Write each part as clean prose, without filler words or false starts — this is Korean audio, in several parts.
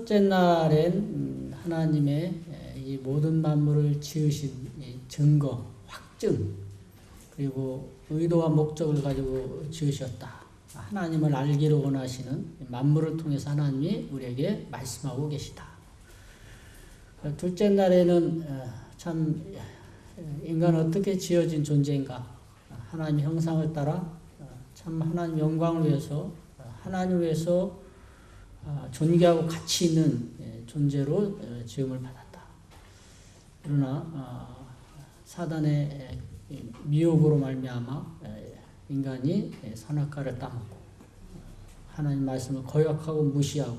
첫째 날엔 하나님의 이 모든 만물을 지으신 증거, 확증, 그리고 의도와 목적을 가지고 지으셨다. 하나님을 알기를 원하시는 만물을 통해서 하나님이 우리에게 말씀하고 계시다. 둘째 날에는 참 인간은 어떻게 지어진 존재인가? 하나님 형상을 따라 참 하나님 영광을 위해서 하나님 위해서 존귀하고 가치 있는 존재로 지음을 받았다. 그러나 사단의 미혹으로 말미암아 인간이 선악과를 따먹고 하나님 말씀을 거역하고 무시하고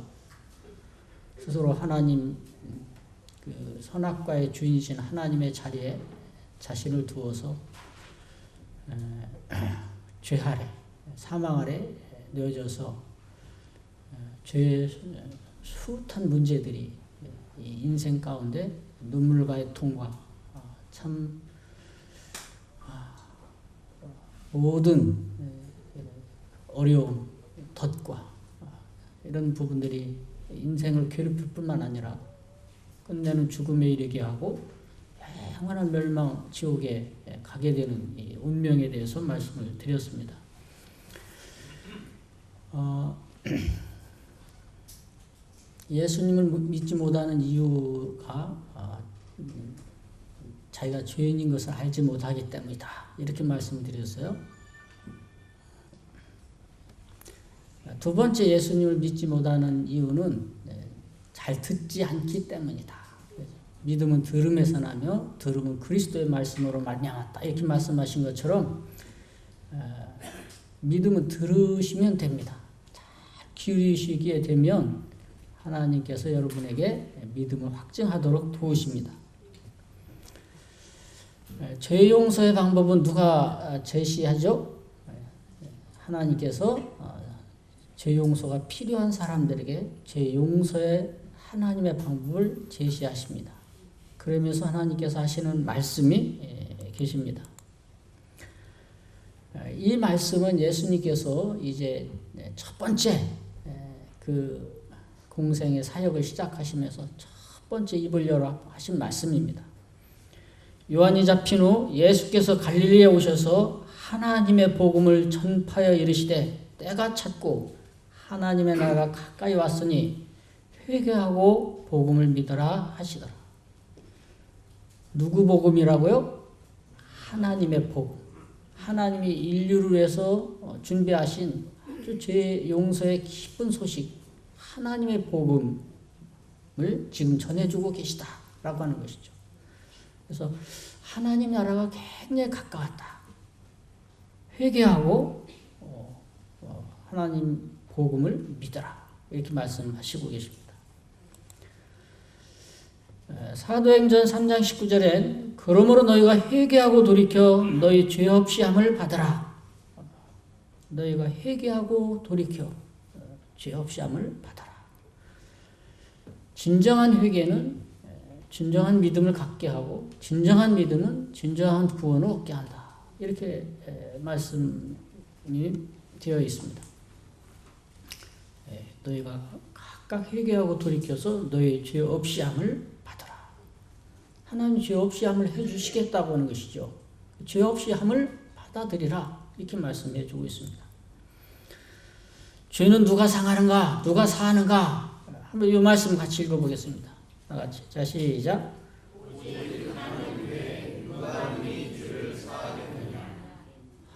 스스로 하나님 그 선악과의 주인이신 하나님의 자리에 자신을 두어서 죄 아래, 사망 아래 놓여져서 죄의 숱한 문제들이 인생 가운데 눈물과 애통과 참 모든 어려움, 덫과 이런 부분들이 인생을 괴롭힐 뿐만 아니라 끝내는 죽음에 이르게 하고 영원한 멸망 지옥에 가게 되는 이 운명에 대해서 말씀을 드렸습니다. 예수님을 믿지 못하는 이유가 자기가 죄인인 것을 알지 못하기 때문이다. 이렇게 말씀드렸어요. 두 번째 예수님을 믿지 못하는 이유는 잘 듣지 않기 때문이다. 믿음은 들음에서 나며 들음은 그리스도의 말씀으로 말미암았다. 이렇게 말씀하신 것처럼 믿음은 들으시면 됩니다. 잘 기울이시기에 되면 하나님께서 여러분에게 믿음을 확증하도록 도우십니다. 죄 용서의 방법은 누가 제시하죠? 하나님께서 죄 용서가 필요한 사람들에게 죄 용서의 하나님의 방법을 제시하십니다. 그러면서 하나님께서 하시는 말씀이 계십니다. 이 말씀은 예수님께서 이제 첫 번째 그 공생의 사역을 시작하시면서 첫 번째 입을 열어 하신 말씀입니다. 요한이 잡힌 후 예수께서 갈릴리에 오셔서 하나님의 복음을 전파하여 이르시되 때가 찼고 하나님의 나라가 가까이 왔으니 회개하고 복음을 믿어라 하시더라. 누구 복음이라고요? 하나님의 복음. 하나님이 인류를 위해서 준비하신 아주 죄 용서의 기쁜 소식, 하나님의 복음을 지금 전해주고 계시다라고 하는 것이죠. 그래서 하나님 나라가 굉장히 가까웠다. 회개하고 하나님 복음을 믿어라. 이렇게 말씀하시고 계십니다. 사도행전 3장 19절엔 그러므로 너희가 회개하고 돌이켜 너희 죄 없이 함을 받으라. 너희가 회개하고 돌이켜 죄 없이 함을 받아라. 진정한 회개는 진정한 믿음을 갖게 하고 진정한 믿음은 진정한 구원을 얻게 한다. 이렇게 말씀이 되어 있습니다. 너희가 각각 회개하고 돌이켜서 너희 죄 없이 함을 받아라. 하나님 죄 없이 함을 해주시겠다고 하는 것이죠. 죄 없이 함을 받아들이라. 이렇게 말씀해 주고 있습니다. 죄는 누가 상하는가? 누가 사하는가? 한번 이 말씀 같이 읽어보겠습니다. 같이. 자, 시작.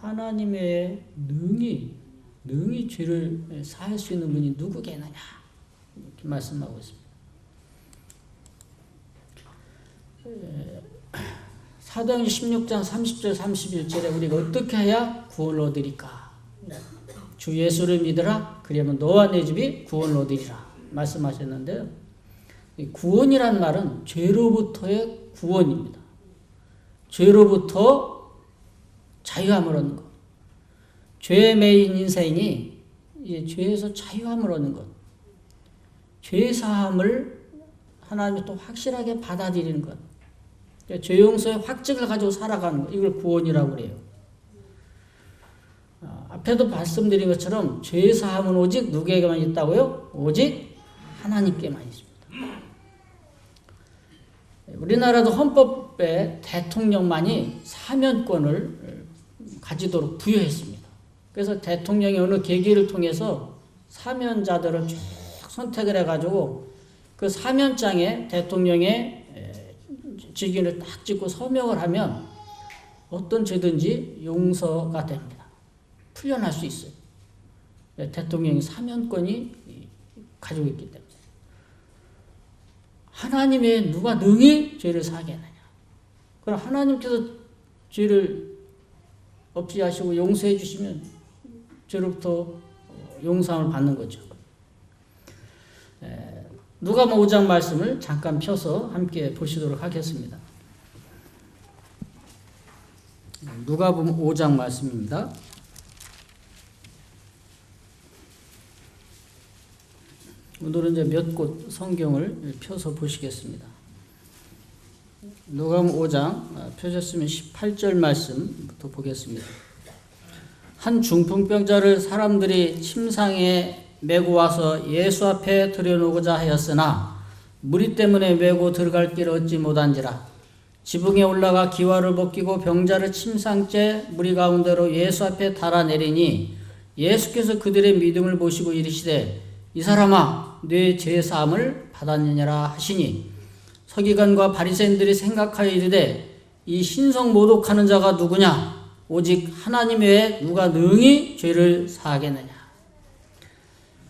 하나님의 능히 죄를 사할 수 있는 분이 누구겠느냐? 이렇게 말씀하고 있습니다. 사도행전 16장 30절 31절에 우리가 어떻게 해야 구원을 얻으리까? 주 예수를 믿으라. 그러면 너와 내 집이 구원을 얻으리라. 말씀하셨는데요. 구원이란 말은 죄로부터의 구원입니다. 죄로부터 자유함을 얻는 것. 죄에 매인 인생이 죄에서 자유함을 얻는 것. 죄 사함을 하나님이 또 확실하게 받아들이는 것. 죄 용서의 확증을 가지고 살아가는 것. 이걸 구원이라고 그래요. 앞에도 말씀드린 것처럼 죄 사함은 오직 누구에게만 있다고요? 오직 하나님께만 있습니다. 우리나라도 헌법에 대통령만이 사면권을 가지도록 부여했습니다. 그래서 대통령이 어느 계기를 통해서 사면자들을 쭉 선택을 해가지고 그 사면장에 대통령의 직인을 딱 찍고 서명을 하면 어떤 죄든지 용서가 됩니다. 풀려날 수 있어요. 대통령이 사면권이 가지고 있기 때문에. 하나님 외에 누가 능히 죄를 사게 하느냐. 그럼 하나님께서 죄를 없이 하시고 용서해 주시면 죄로부터 용서함을 받는 거죠. 누가복음 5장 말씀을 잠깐 펴서 함께 보시도록 하겠습니다. 누가복음 5장 말씀입니다. 오늘은 이제 몇 곳 성경을 펴서 보시겠습니다. 누가복음 5장 펴셨으면 18절 말씀부터 보겠습니다. 한 중풍병자를 사람들이 침상에 메고 와서 예수 앞에 들여놓고자 하였으나 무리 때문에 메고 들어갈 길을 얻지 못한지라. 지붕에 올라가 기와를 벗기고 병자를 침상째 무리 가운데로 예수 앞에 달아내리니 예수께서 그들의 믿음을 보시고 이르시되 이 사람아 네 죄 사함을 받았느냐라 하시니 서기관과 바리새인들이 생각하여 이르되 이 신성 모독하는 자가 누구냐 오직 하나님 외에 누가 능히 죄를 사하겠느냐.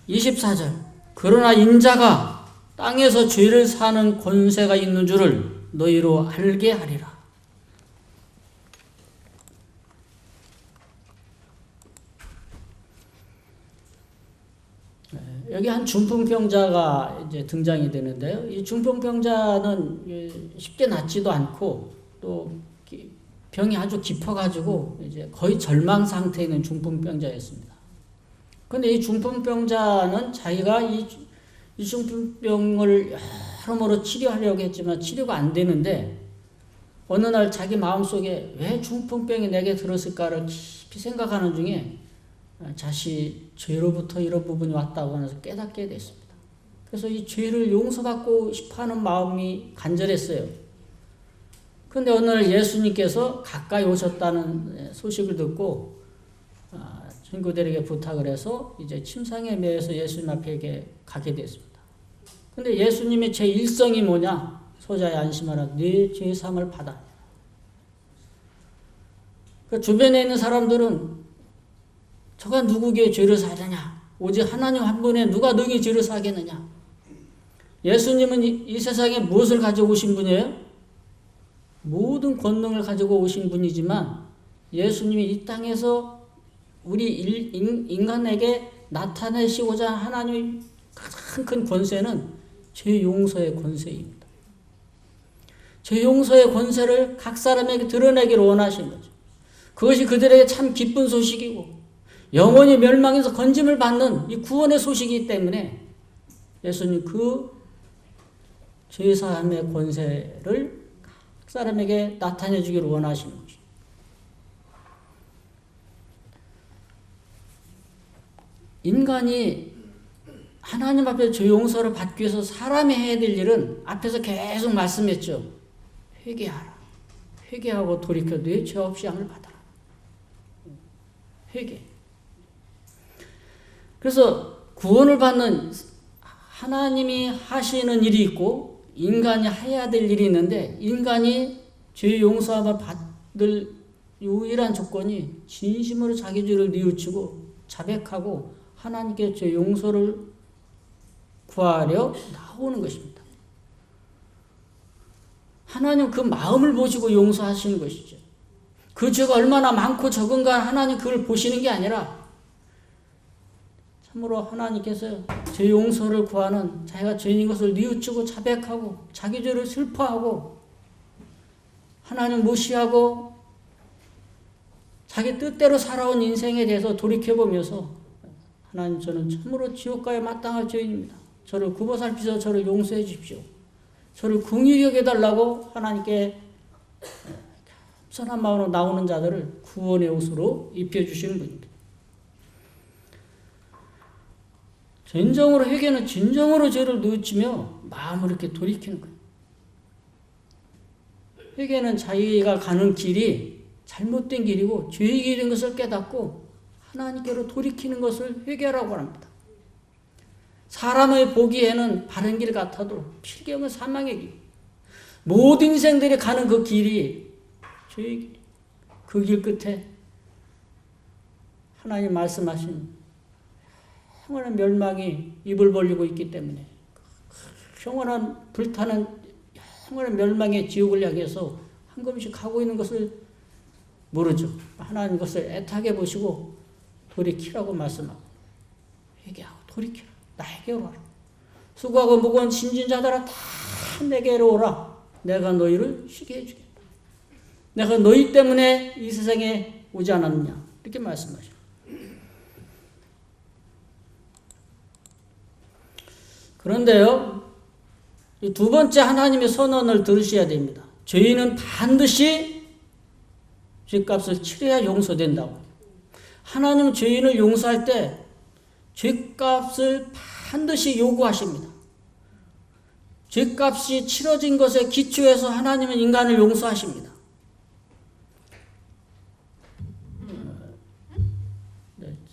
24절 그러나 인자가 땅에서 죄를 사는 권세가 있는 줄을 너희로 알게 하리라. 여기 한 중풍병자가 이제 등장이 되는데요. 이 중풍병자는 쉽게 낫지도 않고 또 병이 아주 깊어가지고 이제 거의 절망 상태에 있는 중풍병자였습니다. 그런데 이 중풍병자는 자기가 이 중풍병을 여러모로 치료하려고 했지만 치료가 안 되는데 어느 날 자기 마음속에 왜 중풍병이 내게 들었을까를 깊이 생각하는 중에 자신이 죄로부터 이런 부분이 왔다고 하면서 깨닫게 됐습니다. 그래서 이 죄를 용서받고 싶어하는 마음이 간절했어요. 그런데 어느 날 예수님께서 가까이 오셨다는 소식을 듣고 친구들에게 부탁을 해서 이제 침상에 매여서 예수님 앞에 가게 됐습니다. 근데 예수님의 제 일성이 뭐냐? 소자에 안심하라. 네 죄 사함을 받아. 그 주변에 있는 사람들은 저가 누구에게 죄를 사느냐? 오직 하나님 한 분에 누가 능히 죄를 사겠느냐? 예수님은 이 세상에 무엇을 가지고 오신 분이에요? 모든 권능을 가지고 오신 분이지만 예수님이 이 땅에서 우리 인간에게 나타내시고자 하나님의 가장 큰 권세는 죄 용서의 권세입니다. 죄 용서의 권세를 각 사람에게 드러내기를 원하신 거죠. 그것이 그들에게 참 기쁜 소식이고 영원히 멸망에서 건짐을 받는 이 구원의 소식이기 때문에 예수님 그 죄사함의 권세를 각 사람에게 나타내 주기를 원하시는 것이죠. 인간이 하나님 앞에 죄 용서를 받기 위해서 사람이 해야 될 일은 앞에서 계속 말씀했죠. 회개하라. 회개하고 돌이켜 네 죄 없이 함을 받아라. 회개. 그래서 구원을 받는 하나님이 하시는 일이 있고 인간이 해야 될 일이 있는데 인간이 죄 용서함을 받을 유일한 조건이 진심으로 자기 죄를 뉘우치고 자백하고 하나님께 죄 용서를 구하려 나오는 것입니다. 하나님 그 마음을 보시고 용서하시는 것이죠. 그 죄가 얼마나 많고 적은가 하나님 그걸 보시는 게 아니라 참으로 하나님께서 죄 용서를 구하는 자기가 죄인 것을 뉘우치고 자백하고 자기 죄를 슬퍼하고 하나님 무시하고 자기 뜻대로 살아온 인생에 대해서 돌이켜보면서 하나님 저는 참으로 지옥가에 마땅할 죄인입니다. 저를 굽어살피셔서 저를 용서해 주십시오. 저를 긍휼히 여겨달라고 하나님께 선한 마음으로 나오는 자들을 구원의 옷으로 입혀주시는 분입니다. 진정으로 회개는 진정으로 죄를 뉘우치며 마음을 이렇게 돌이키는 거예요. 회개는 자기가 가는 길이 잘못된 길이고 죄의 길인 것을 깨닫고 하나님께로 돌이키는 것을 회개라고 합니다. 사람의 보기에는 바른 길 같아도 필경은 사망의 길. 모든 인생들이 가는 그 길이 죄의 길. 그 길 끝에 하나님 말씀하신 영원한 멸망이 입을 벌리고 있기 때문에 영원한 불타는 영원한 멸망의 지옥을 향해서 한 걸음씩 가고 있는 것을 모르죠. 하나님 것을 애타게 보시고 돌이키라고 말씀하고 회개하고 돌이키라. 나에게로 와라. 수고하고 무거운 짐진 자들아 다 내게로 오라. 내가 너희를 쉬게 해주겠다. 내가 너희 때문에 이 세상에 오지 않았느냐. 이렇게 말씀하셔요. 그런데요, 이 두 번째 하나님의 선언을 들으셔야 됩니다. 죄인은 반드시 죄값을 치러야 용서된다고. 하나님은 죄인을 용서할 때 죄값을 반드시 요구하십니다. 죄값이 치러진 것에 기초해서 하나님은 인간을 용서하십니다.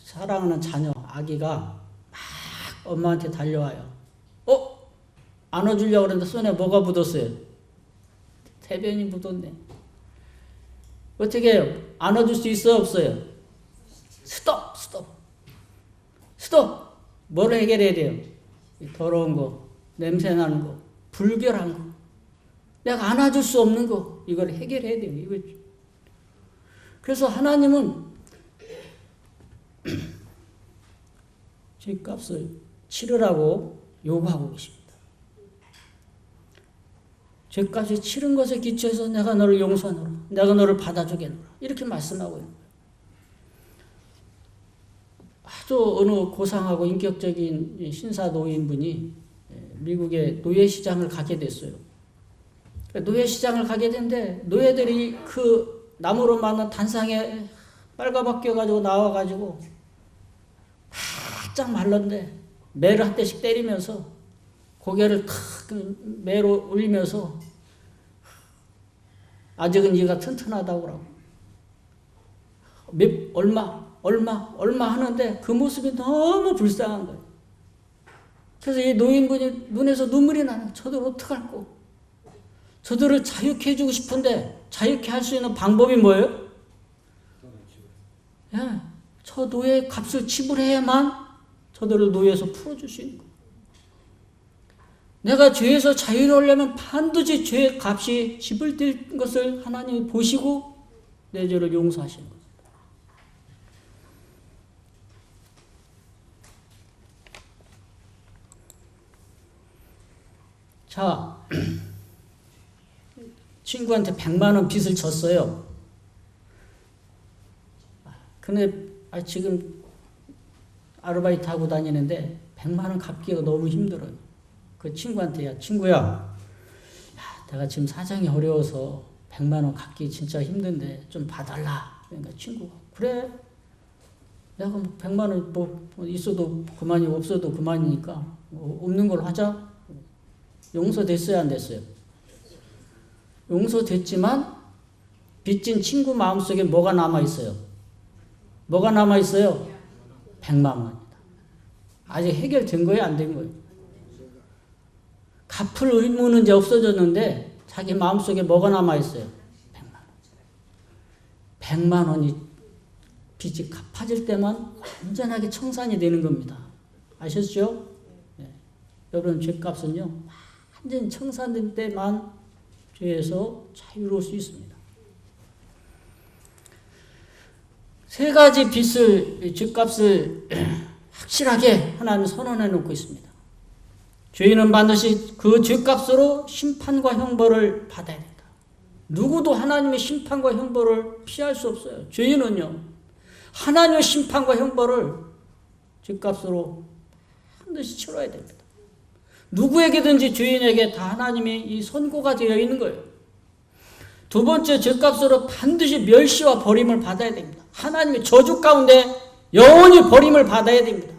사랑하는 자녀, 아기가 막 엄마한테 달려와요. 안아주려고 그러는데 손에 뭐가 묻었어요? 대변이 묻었네. 어떻게 해요? 안아줄 수 있어요? 없어요? 스톱! 뭘 해결해야 돼요? 더러운 거, 냄새 나는 거, 불결한 거, 내가 안아줄 수 없는 거, 이걸 해결해야 돼요. 이거. 그래서 하나님은 죄값을 치르라고 요구하고 계십니다. 죄값이 치른 것에 기초해서 내가 너를 용서하노라. 내가 너를 받아주겠노라. 이렇게 말씀하고 있는 거예요. 아주 어느 고상하고 인격적인 신사 노인분이 미국의 노예시장을 가게 됐어요. 노예시장을 가게 됐는데 노예들이 그 나무로 만든 단상에 빨가벗겨가지고 나와가지고 바짝 말랐는데 매를 한 대씩 때리면서 고개를 탁 매로 올리면서 아직은 네가 튼튼하다고 그러고 얼마 하는데 그 모습이 너무 불쌍한 거예요. 그래서 이 노인분이 눈에서 눈물이 나요. 저들 어떡할 거? 저들을 자유케 해주고 싶은데 자유케 할 수 있는 방법이 뭐예요? 예, 저 노예 값을 지불해야만 저들을 노예에서 풀어줄 수 있는 거예요. 내가 죄에서 자유로우려면 반드시 죄의 값이 지불될 것을 하나님이 보시고 내 죄를 용서하시는 거예요. 자, 친구한테 100만 원 빚을 졌어요. 근데 지금 아르바이트 하고 다니는데 100만 원 갚기가 너무 힘들어요. 그 친구한테 야 친구야, 내가 지금 사정이 어려워서 100만 원 갚기 진짜 힘든데 좀 봐달라. 그러니까 친구가 그래. 내가 뭐 100만 원 뭐 있어도 그만이고 없어도 그만이니까 없는 걸로 하자. 용서됐어요, 안 됐어요? 용서됐지만 빚진 친구 마음속에 뭐가 남아있어요? 뭐가 남아있어요? 100만 원입니다. 아직 해결된 거예요, 안 된 거예요? 갚을 의무는 이제 없어졌는데 자기 마음속에 뭐가 남아있어요? 100만 원. 100만 원이 빚이 갚아질 때만 완전하게 청산이 되는 겁니다. 아셨죠? 네. 여러분 죄값은요 완전히 청산될 때만 죄에서 자유로울 수 있습니다. 세 가지 빚을, 죄값을 확실하게 하나님 선언해 놓고 있습니다. 죄인은 반드시 그 죄값으로 심판과 형벌을 받아야 된다. 누구도 하나님의 심판과 형벌을 피할 수 없어요. 죄인은요, 하나님의 심판과 형벌을 죄값으로 반드시 치러야 됩니다. 누구에게든지 죄인에게 다 하나님의 이 선고가 되어 있는 거예요. 두 번째, 죄값으로 반드시 멸시와 버림을 받아야 됩니다. 하나님의 저주 가운데 영원히 버림을 받아야 됩니다.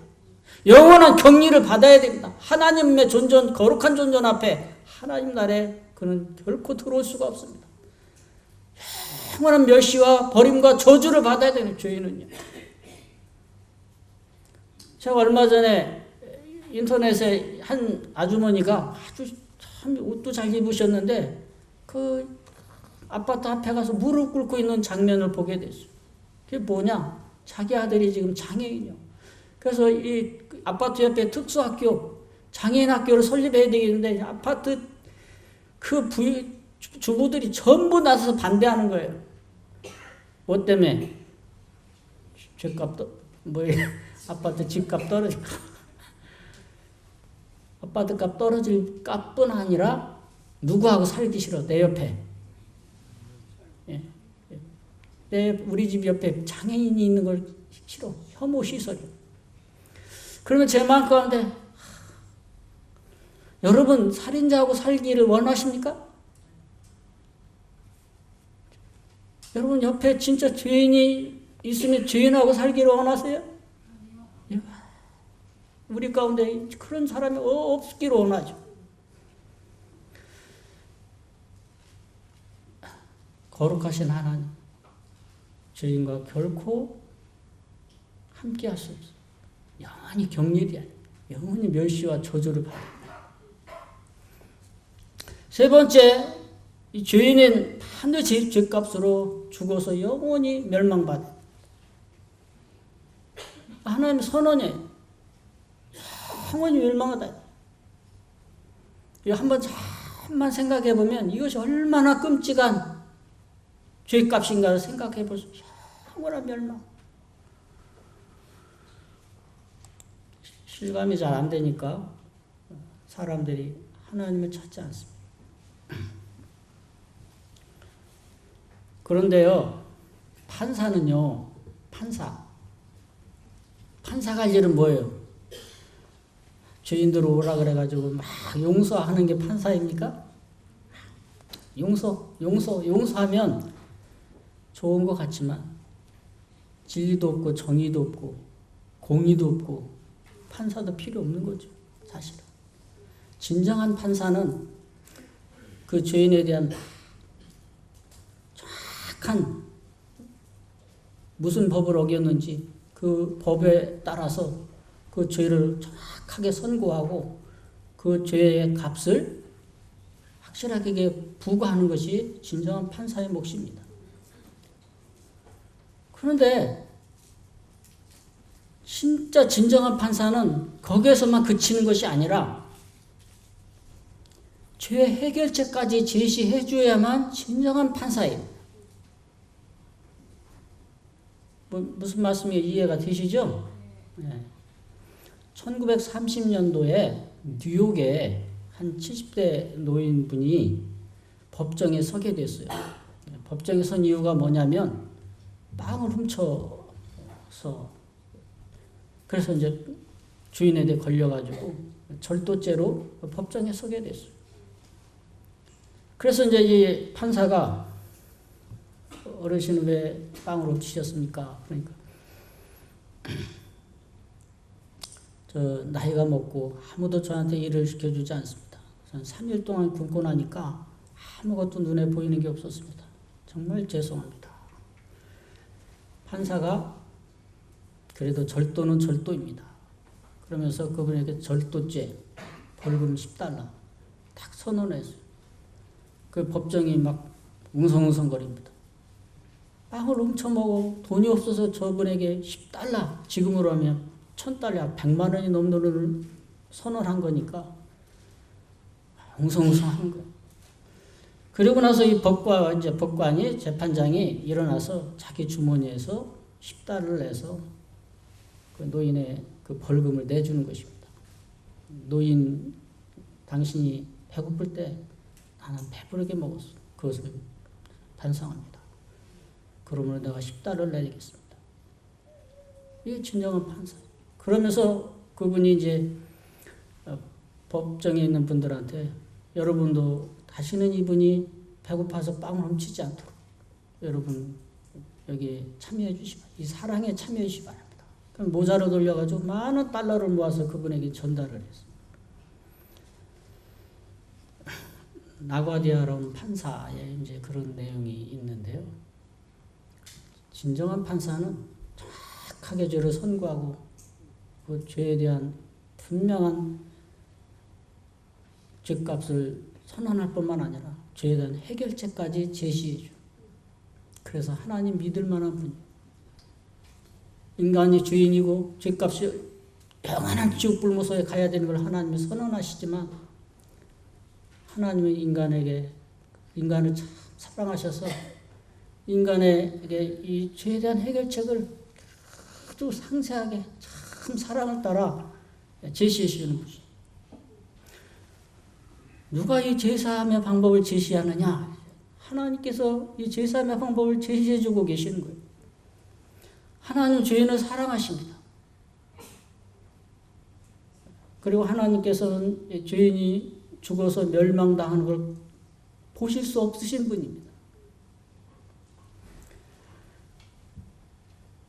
영원한 격리를 받아야 됩니다. 하나님의 존전, 거룩한 존전 앞에 하나님 나라에 그는 결코 들어올 수가 없습니다. 영원한 멸시와 버림과 저주를 받아야 되는 죄인은요. 제가 얼마 전에 인터넷에 한 아주머니가 아주 참 옷도 잘 입으셨는데 그 아파트 앞에 가서 무릎 꿇고 있는 장면을 보게 됐어요. 그게 뭐냐? 자기 아들이 지금 장애인이요. 그래서 이 아파트 옆에 특수학교, 장애인 학교를 설립해야 되겠는데 아파트 그 주부들이 전부 나서서 반대하는 거예요. 뭐 때문에? 아파트 집값 떨어질까? 아파트 값 떨어질 값뿐 아니라 누구하고 살기 싫어, 내 옆에. 우리 집 옆에 장애인이 있는 걸 싫어. 혐오 시설이요. 그러면 제 마음 가운데 여러분 살인자하고 살기를 원하십니까? 여러분 옆에 진짜 죄인이 있으면 죄인하고 살기를 원하세요? 우리 가운데 그런 사람이 없기를 원하죠. 거룩하신 하나님, 죄인과 결코 함께할 수 없어요. 영원히 격리돼야 돼요. 영원히 멸시와 저주를 받아요. 세 번째, 이 죄인은 반드시 죄값으로 죽어서 영원히 멸망받아요. 하나님 선언이에요. 영원히 멸망하다. 이거 한번 잠만 생각해 보면 이것이 얼마나 끔찍한 죄값인가를 생각해 볼 수 있어요. 영원한 멸망. 실감이 잘 안 되니까 사람들이 하나님을 찾지 않습니다. 그런데요, 판사는요, 판사가 할 일은 뭐예요? 죄인들 오라 그래가지고 막 용서하는 게 판사입니까? 용서하면 좋은 것 같지만 진리도 없고 정의도 없고 공의도 없고 판사도 필요 없는 거죠, 사실은. 진정한 판사는 그 죄인에 대한 정확한 무슨 법을 어겼는지 그 법에 따라서 그 죄를 정확하게 선고하고 그 죄의 값을 확실하게 부과하는 것이 진정한 판사의 몫입니다. 그런데 진짜 진정한 판사는 거기에서만 그치는 것이 아니라 죄 해결책까지 제시해 줘야만 진정한 판사예요. 무슨 말씀이 이해가 되시죠? 네. 1930년도에 뉴욕에 한 70대 노인분이 법정에 서게 됐어요. 법정에 선 이유가 뭐냐면 빵을 훔쳐서, 그래서 이제 주인에 대해 걸려가지고 절도죄로 법정에 서게 됐어요. 그래서 이제 이 판사가 어르신은 왜 빵을 훔치셨습니까? 그러니까 저 나이가 먹고 아무도 저한테 일을 시켜주지 않습니다. 3일 동안 굶고 나니까 아무것도 눈에 보이는 게 없었습니다. 정말 죄송합니다. 판사가 그래도 절도는 절도입니다. 그러면서 그분에게 절도죄 벌금 $10 딱 선언했어요. 그 법정이 막 웅성웅성거립니다. 빵을 훔쳐먹어 돈이 없어서 저분에게 $10 지금으로 하면 $1,000, 100만 원이 넘는 돈을 선언한 거니까 웅성웅성한 거예요. 그리고 나서 이 법관이 재판장이 일어나서 자기 주머니에서 $10를 내서 그 노인의 그 벌금을 내주는 것입니다. 노인, 당신이 배고플 때 나는 배부르게 먹었어. 그것을 반성합니다. 그러므로 내가 $10를 내리겠습니다. 이게 진정한 판사예요. 그러면서 그분이 이제 법정에 있는 분들한테 여러분도 다시는 이분이 배고파서 빵을 훔치지 않도록 여러분 여기 참여해 주시기 바랍니다. 이 사랑에 참여해 주시기 바랍니다. 모자로 돌려가지고 많은 달러를 모아서 그분에게 전달을 했습니다. 나과디아라는 판사에 이제 그런 내용이 있는데요. 진정한 판사는 정확하게 죄를 선고하고 그 죄에 대한 분명한 죄값을 선언할 뿐만 아니라 죄에 대한 해결책까지 제시해줘. 그래서 하나님 믿을 만한 분이에요. 인간이 주인이고 죄값이 영원한 지옥 불모소에 가야 되는 걸 하나님이 선언하시지만 하나님은 인간을 참 사랑하셔서 인간에게 이 죄에 대한 해결책을 아주 상세하게 참 사랑을 따라 제시해 주시는 분이죠. 누가 이 제사함의 방법을 제시하느냐? 하나님께서 이 제사함의 방법을 제시해 주고 계시는 거예요. 하나님 죄인을 사랑하십니다. 그리고 하나님께서는 죄인이 죽어서 멸망당하는 걸 보실 수 없으신 분입니다.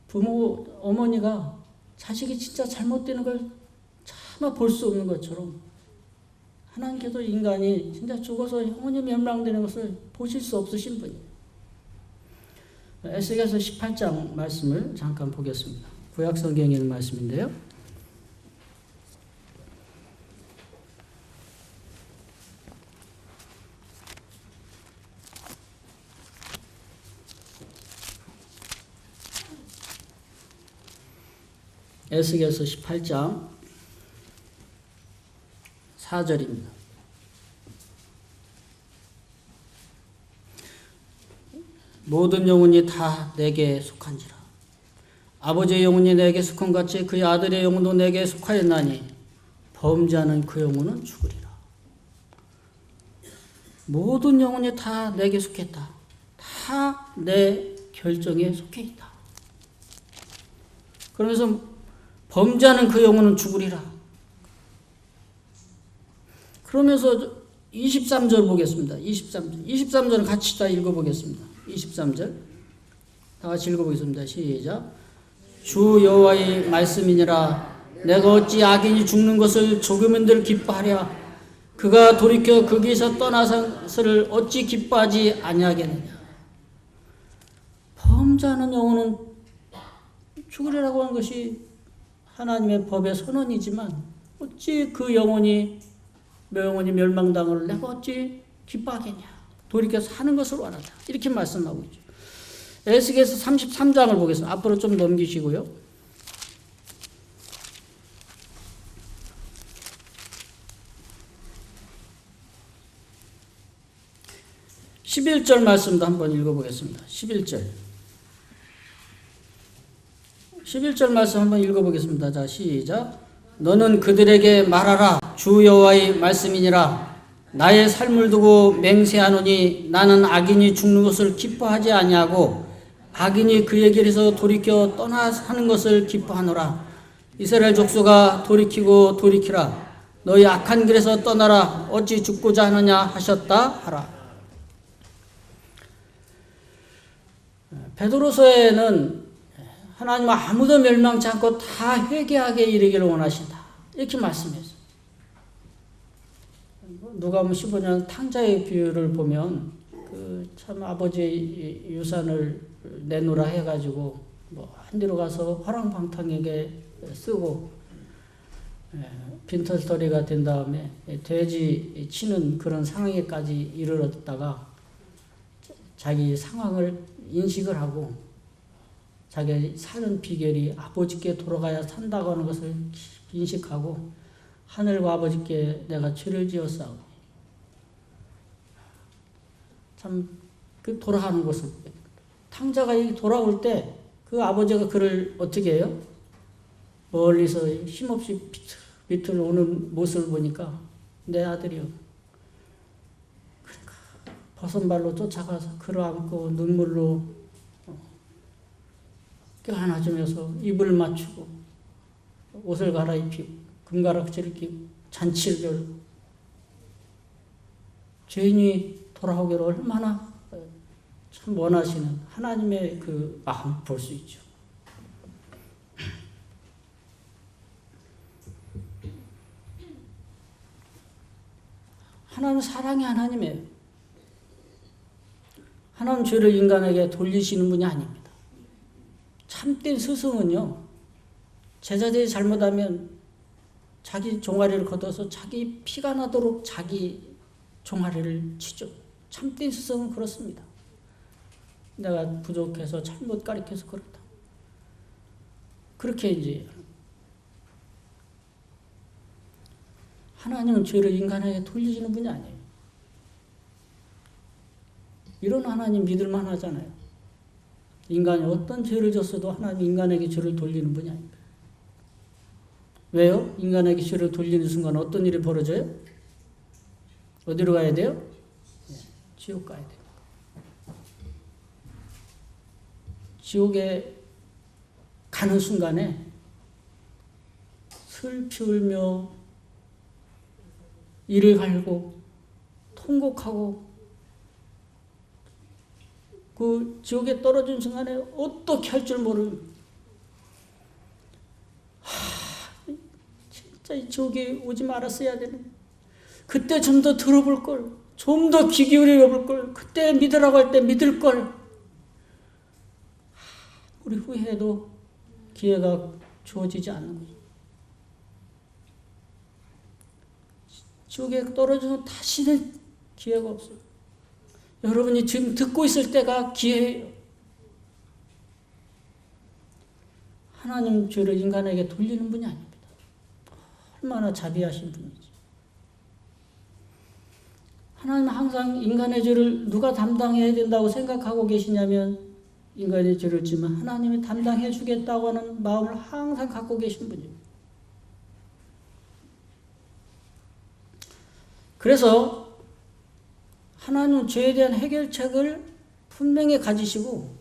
부모, 어머니가 자식이 진짜 잘못되는 걸 차마 볼 수 없는 것처럼 하나님께서 인간이 진짜 죽어서 영원히 멸망되는 것을 보실 수 없으신 분이에요. 에스겔서 18장 말씀을 잠깐 보겠습니다. 구약 성경에 있는 말씀인데요. 에스겔서 18장 4절입니다. 모든 영혼이 다 내게 속한지라. 아버지의 영혼이 내게 속한 같이 그의 아들의 영혼도 내게 속하였나니 범죄하는 그 영혼은 죽으리라. 모든 영혼이 다 내게 속했다. 다 내 결정에 속해 있다. 그러면서 범죄하는 그 영혼은 죽으리라. 그러면서 23절 보겠습니다. 23절은 같이 다 읽어보겠습니다. 23절 다 같이 읽어보겠습니다. 시작. 주 여호와의 말씀이니라. 내가 어찌 악인이 죽는 것을 조금은들 기뻐하랴. 그가 돌이켜 거기서 떠나서를 어찌 기뻐하지 아니하겠느냐. 범죄하는 영혼은 죽으리라고 하는 것이 하나님의 법의 선언이지만 어찌 그 영혼이 멸망당을 내가 어찌 기뻐하겠냐. 돌이켜 사는 것을 원한다. 이렇게 말씀하고 있죠. 에스겔서 33장을 보겠습니다. 앞으로 좀 넘기시고요. 11절 말씀도 한번 읽어보겠습니다. 11절 말씀 한번 읽어보겠습니다. 자, 시작. 너는 그들에게 말하라. 주 여호와의 말씀이니라. 나의 삶을 두고 맹세하노니 나는 악인이 죽는 것을 기뻐하지 아니하고 악인이 그의 길에서 돌이켜 떠나 사는 것을 기뻐하노라. 이스라엘 족속아 돌이키고 돌이키라. 너희 악한 길에서 떠나라. 어찌 죽고자 하느냐 하셨다 하라. 베드로서에는 하나님은 아무도 멸망치 않고 다 회개하게 이르기를 원하신다. 이렇게 말씀했어요. 누가복음 15년 탕자의 비유를 보면 참 아버지의 유산을 내놓으라 해가지고 한 데로 가서 화랑방탕에게 쓰고 빈털터리가 된 다음에 돼지 치는 그런 상황에까지 이르렀다가 자기 상황을 인식을 하고 자기 사는 비결이 아버지께 돌아가야 산다고 하는 것을 인식하고 하늘과 아버지께 내가 죄를 지었사오니 참 그 돌아가는 것을 탕자가 돌아올 때 그 아버지가 그를 어떻게 해요? 멀리서 힘없이 비틀 오는 모습을 보니까 내 아들이요. 그러니까 벗은발로 쫓아가서 그를 안고 눈물로 껴안아주면서 입을 맞추고 옷을 갈아입히고 금가락지를 끼고 잔치를 열고 죄인이 돌아오기를 얼마나 참 원하시는 하나님의 그 마음 볼 수 있죠. 하나님은 사랑의 하나님이에요. 하나님 죄를 인간에게 돌리시는 분이 아닙니다. 참된 스승은요, 제자들이 잘못하면 자기 종아리를 걷어서 자기 피가 나도록 자기 종아리를 치죠. 참된 스승은 그렇습니다. 내가 부족해서 잘못 가르쳐서 그렇다. 그렇게 이제 하나님은 죄를 인간에게 돌리시는 분이 아니에요. 이런 하나님 믿을만 하잖아요. 인간이 어떤 죄를 졌어도 하나님 인간에게 죄를 돌리는 분이 아닙니다. 왜요? 인간에게 죄를 돌리는 순간 어떤 일이 벌어져요? 어디로 가야 돼요? 지옥 가야 돼요. 지옥에 가는 순간에 슬피 울며 이를 갈고 통곡하고 그 지옥에 떨어진 순간에 어떻게 할 줄 모르는 진짜 이 지옥에 오지 말았어야 되는 그때 좀 더 들어볼 걸, 좀 더 귀 기울여 볼 걸, 그때 믿으라고 할 때 믿을 걸. 우리 후회해도 기회가 주어지지 않는 거죠. 지옥에 떨어지면 다시는 기회가 없어요. 여러분이 지금 듣고 있을 때가 기회예요. 하나님 죄를 인간에게 돌리는 분이 아닙니다. 얼마나 자비하신 분이지. 하나님은 항상 인간의 죄를 누가 담당해야 된다고 생각하고 계시냐면 인간의 죄를 지만 하나님이 담당해 주겠다고 하는 마음을 항상 갖고 계신 분이에요. 그래서 하나님은 죄에 대한 해결책을 분명히 가지시고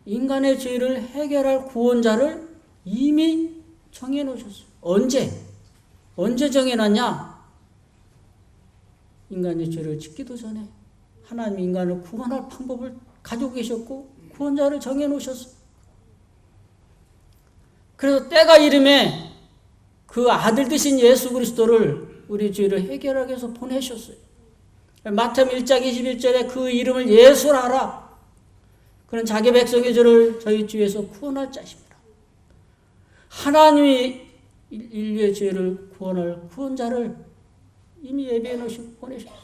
인간의 죄를 해결할 구원자를 이미 정해 놓으셨어요. 언제 정해놨냐? 인간의 죄를 짓기도 전에 하나님이 인간을 구원할 방법을 가지고 계셨고 구원자를 정해 놓으셨어요. 그래서 때가 이름에 그 아들 되신 예수 그리스도를 우리 죄를 해결하기 위해서 보내셨어요. 마태복음 1장 21절에 그 이름을 예수라 하라. 그는 자기 백성의 죄를 저희 주에서 구원할 자십니다. 하나님이 인류의 죄를 구원할 구원자를 이미 예비해 놓으시고 보내셨어요.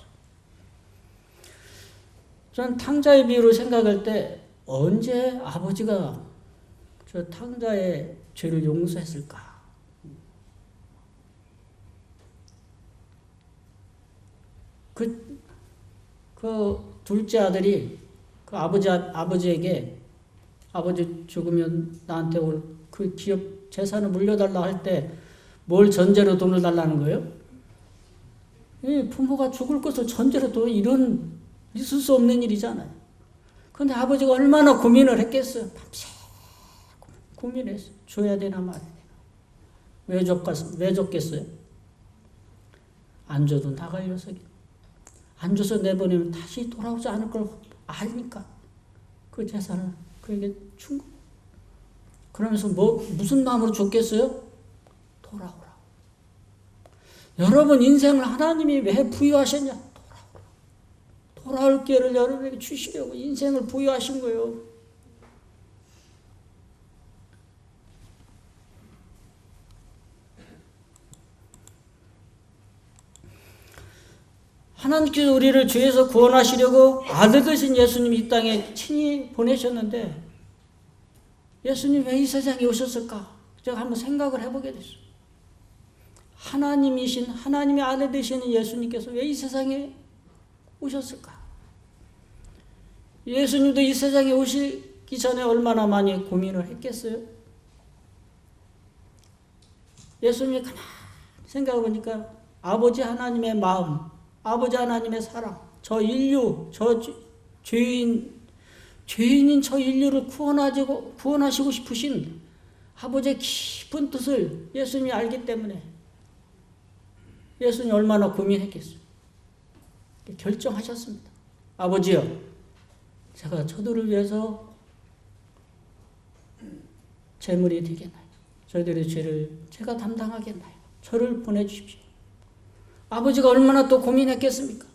저는 탕자의 비유를 생각할 때 언제 아버지가 저 탕자의 죄를 용서했을까? 그 둘째 아들이 그 아버지에게 아버지 죽으면 나한테 올 그 기업 재산을 물려달라 할 때 뭘 전제로 돈을 달라는 거예요? 부모가 죽을 것을 전제로 돈 이런 있을 수 없는 일이잖아요. 그런데 아버지가 얼마나 고민을 했겠어요. 밤새 고민했어요. 줘야 되나 말아야 되나. 왜 줬겠어요? 안 줘도 나갈 녀석이. 안 줘서 내보내면 다시 돌아오지 않을 걸 아니까 그 재산을 그에게 준 거. 그러면서 무슨 마음으로 줬겠어요? 돌아오라. 여러분 인생을 하나님이 왜 부여하셨냐? 돌아오라. 돌아올 기회를 여러분에게 주시려고 인생을 부여하신 거예요. 하나님께서 우리를 죄에서 구원하시려고 아들 되신 예수님이 이 땅에 친히 보내셨는데 예수님 왜 이 세상에 오셨을까? 제가 한번 생각을 해보게 됐어요. 하나님의 아들 되시는 예수님께서 왜 이 세상에 오셨을까? 예수님도 이 세상에 오시기 전에 얼마나 많이 고민을 했겠어요? 예수님이 가만히 생각해 보니까 아버지 하나님의 마음, 아버지 하나님의 사랑, 저 인류, 저 죄인인 저 인류를 구원하시고 싶으신 아버지의 깊은 뜻을 예수님이 알기 때문에 예수님이 얼마나 고민했겠어요. 결정하셨습니다. 아버지요, 제가 저들을 위해서 제물이 되겠나요? 저희들의 죄를 제가 담당하겠나요? 저를 보내주십시오. 아버지가 얼마나 또 고민했겠습니까?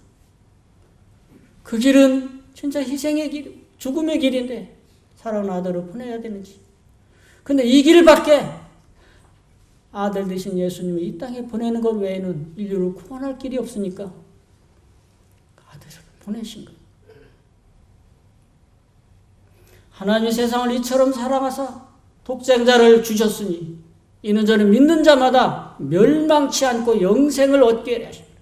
그 길은 진짜 희생의 길, 죽음의 길인데 사랑하는 아들을 보내야 되는지. 근데 이 길밖에 아들 되신 예수님을 이 땅에 보내는 것 외에는 인류를 구원할 길이 없으니까 아들을 보내신 거예요. 하나님이 세상을 이처럼 사랑하사 독생자를 주셨으니 이는 저는 믿는 자마다 멸망치 않고 영생을 얻게 하려 하십니다.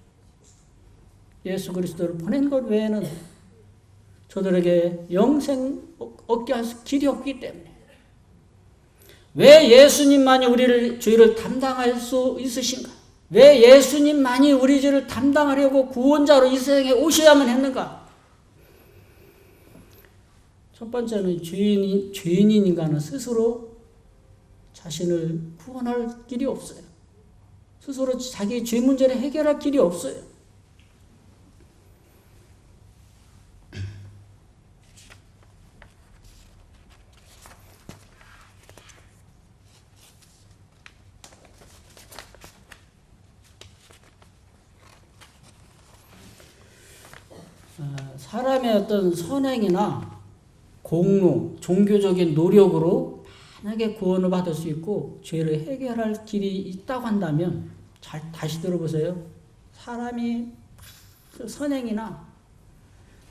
예수 그리스도를 보낸 것 외에는 저들에게 영생 얻게 할 길이 없기 때문에 왜 예수님만이 우리를 죄를 담당할 수 있으신가? 왜 예수님만이 우리 죄를 담당하려고 구원자로 이 세상에 오셔야만 했는가? 첫 번째는 죄인인 인간은 스스로 자신을 구원할 길이 없어요. 스스로 자기 죄 문제를 해결할 길이 없어요. 사람의 어떤 선행이나 공로, 종교적인 노력으로 만약에 구원을 받을 수 있고 죄를 해결할 길이 있다고 한다면 다시 들어보세요. 사람이 선행이나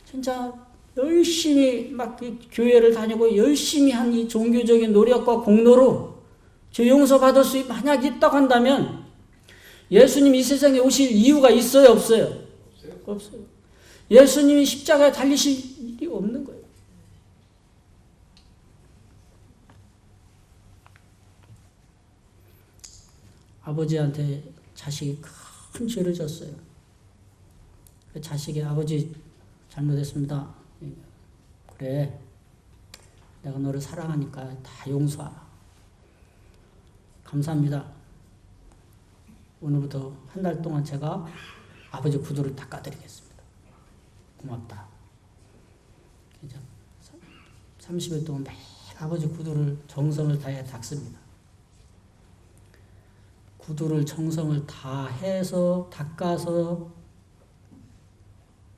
진짜 열심히 막 교회를 다니고 열심히 한 이 종교적인 노력과 공로로 죄 용서받을 수 만약 있다고 한다면 예수님 이 세상에 오실 이유가 있어요, 없어요? 없어요. 예수님이 십자가에 달리실 일이 없는 거예요. 아버지한테 자식이 큰 죄를 졌어요. 그 자식이 아버지 잘못했습니다. 그래, 내가 너를 사랑하니까 다 용서하라. 감사합니다. 오늘부터 한 달 동안 제가 아버지 구두를 닦아드리겠습니다. 고맙다. 30일 동안 매일 아버지 구두를 정성을 다해 닦습니다. 구두를 정성을 다 해서 닦아서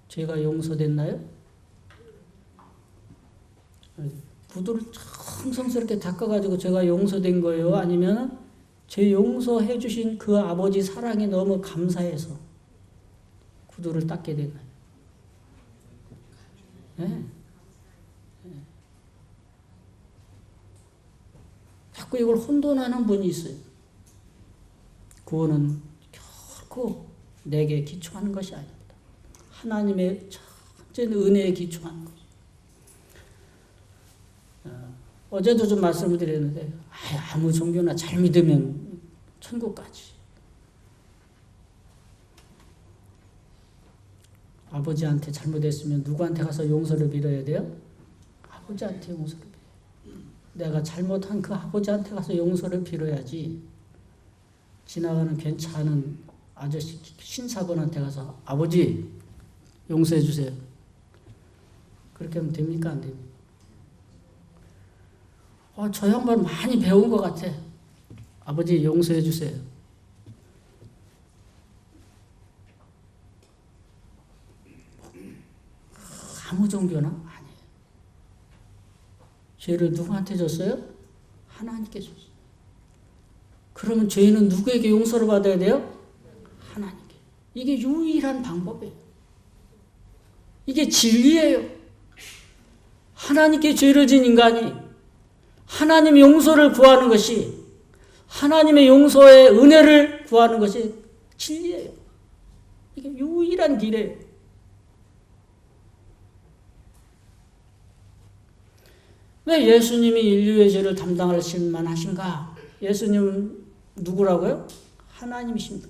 죄가 용서됐나요? 구두를 정성스럽게 닦아가지고 죄가 용서된 거예요? 아니면 죄 용서해 주신 그 아버지 사랑이 너무 감사해서 구두를 닦게 됐나요? 네. 자꾸 이걸 혼돈하는 분이 있어요. 구원은 결코 내게 기초하는 것이 아닙니다. 하나님의 전적인 은혜에 기초하는 것. 어제도 좀 말씀을 드렸는데 아무 종교나 잘 믿으면 천국까지. 아버지한테 잘못했으면 누구한테 가서 용서를 빌어야 돼요? 아버지한테 용서를 빌어요. 내가 잘못한 그 아버지한테 가서 용서를 빌어야지. 지나가는 괜찮은 아저씨 신사분한테 가서 아버지 용서해 주세요. 그렇게 하면 됩니까? 안 됩니까? 저 양반 많이 배운 것 같아. 아버지 용서해 주세요. 아무 종교나 아니에요. 죄를 누구한테 줬어요? 하나님께 줬어요. 그러면 죄는 누구에게 용서를 받아야 돼요? 하나님께. 이게 유일한 방법이에요. 이게 진리예요. 하나님께 죄를 진 인간이 하나님의 용서를 구하는 것이, 하나님의 용서의 은혜를 구하는 것이 진리예요. 이게 유일한 길이에요. 왜 예수님이 인류의 죄를 담당하실 만하신가? 예수님은 누구라고요? 하나님이십니다.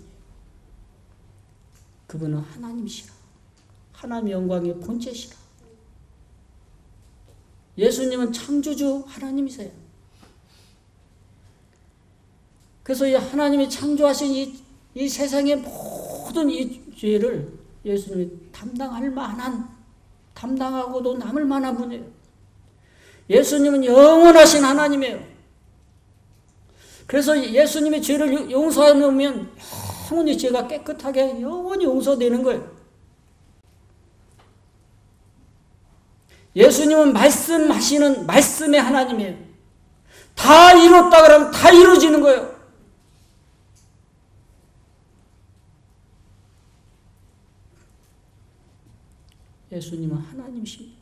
그분은 하나님이시라. 하나님의 영광의 본체시라. 예수님은 창조주 하나님이세요. 그래서 이 하나님이 창조하신 이 세상의 모든 이 죄를 예수님이 담당할 만한, 담당하고도 남을 만한 분이에요. 예수님은 영원하신 하나님이에요. 그래서 예수님의 죄를 용서해 놓으면 영원히 죄가 깨끗하게 영원히 용서되는 거예요. 예수님은 말씀하시는 말씀의 하나님이에요. 다 이뤘다 그러면 다 이루어지는 거예요. 예수님은 하나님이십니다.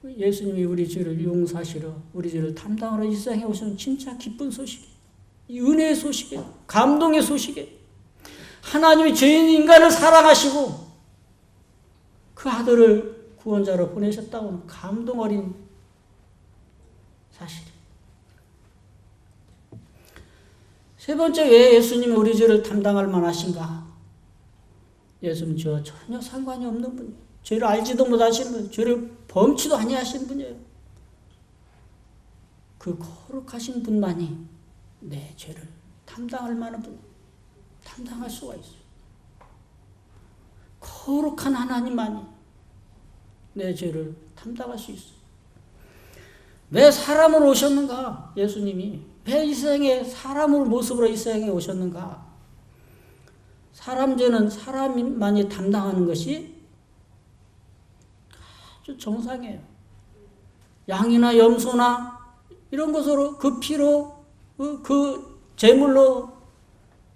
예수님이 우리 죄를 용서하시러 우리 죄를 담당하러 이 세상에 오시는 진짜 기쁜 소식이에요. 이 은혜의 소식이에요. 감동의 소식이에요. 하나님이 죄인 인간을 사랑하시고 그 아들을 구원자로 보내셨다고 하는 감동 어린 사실이에요. 세 번째, 왜 예수님이 우리 죄를 담당할 만하신가? 예수님 죄와 전혀 상관이 없는 분이에요. 죄를 알지도 못하시는 분, 죄를 범치도 아니하시는 분이에요. 그 거룩하신 분만이 내 죄를 담당할 만한 분, 담당할 수가 있어요. 거룩한 하나님만이 내 죄를 담당할 수 있어요. 왜 사람으로 오셨는가? 예수님이 왜 이 세상에 사람을 모습으로 이 세상에 오셨는가? 사람 죄는 사람만이 담당하는 것이 아주 정상이에요. 양이나 염소나 이런 것으로 그 피로 그 제물로